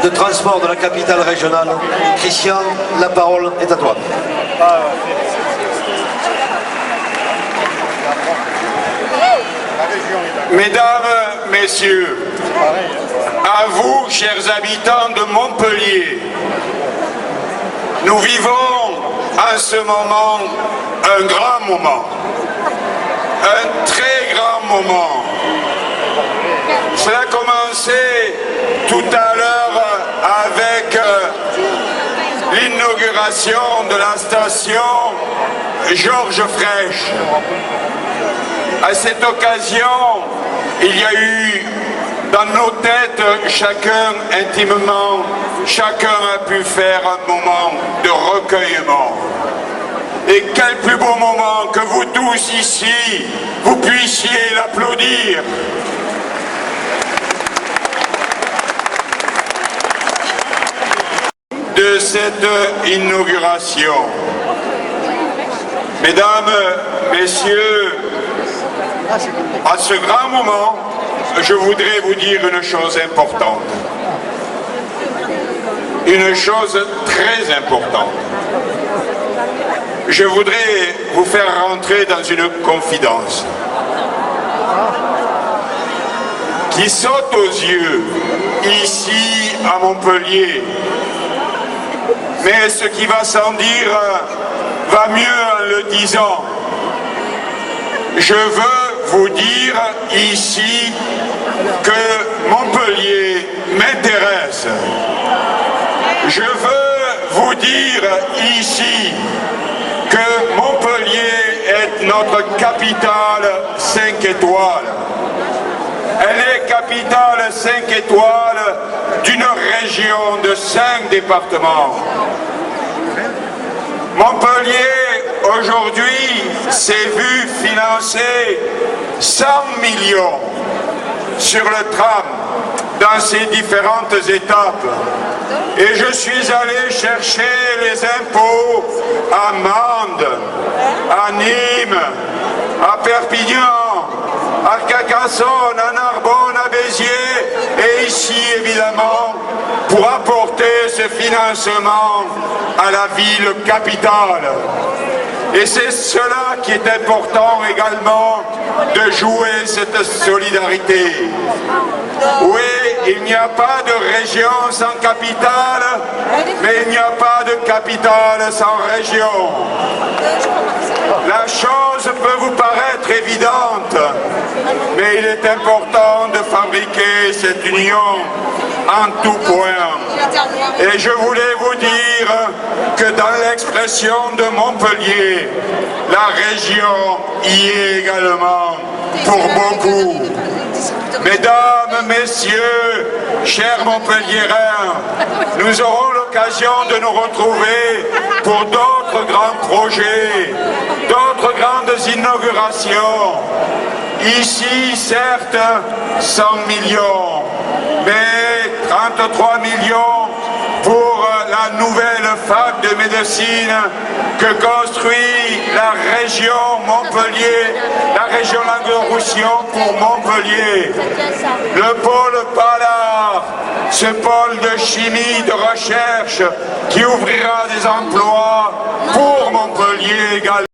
de transport de la capitale régionale. Christian, la parole est à toi. Mesdames, Messieurs, à vous, chers habitants de Montpellier, nous vivons en ce moment un grand moment, un très grand moment. Cela a commencé tout à l'heure avec l'inauguration de la station Georges Frêche. À cette occasion, il y a eu dans nos têtes, chacun intimement, chacun a pu faire un moment de recueillement. Et quel plus beau moment que vous tous ici, vous puissiez l'applaudir. De cette inauguration. Mesdames, Messieurs, à ce grand moment, je voudrais vous dire une chose importante. Une chose très importante. Je voudrais vous faire rentrer dans une confidence qui saute aux yeux ici à Montpellier. Mais ce qui va sans dire va mieux en le disant. Je veux vous dire ici que Montpellier m'intéresse. Je veux vous dire ici que Montpellier est notre capitale 5 étoiles. Elle est capitale 5 étoiles d'une région de 5 départements. Montpellier, aujourd'hui, s'est vu financer 100 millions sur le tram dans ses différentes étapes. Et je suis allé chercher les impôts à Mende, à Nîmes, à Perpignan, à Carcassonne, à Narbonne, à Béziers et ici évidemment pour apporter ce financement à la ville capitale. Et c'est cela qui est important également, de jouer cette solidarité. Oui, il n'y a pas de région sans capitale, mais il n'y a pas de capitale sans région. La chose peut vous paraître évidente, mais il est important de fabriquer cette union en tout point. Et je voulais vous dire que dans l'expression de Montpellier, la région y est également pour beaucoup. Mesdames, Messieurs, chers Montpelliérains, nous aurons l'occasion de nous retrouver pour d'autres grands projets, d'autres grandes inaugurations. Ici, certes, 100 millions, mais 33 millions pour la nouvelle fac de médecine que construit la région Montpellier, la région Languedoc-Roussillon pour Montpellier. Le pôle Ballard, ce pôle de chimie, de recherche qui ouvrira des emplois pour Montpellier également.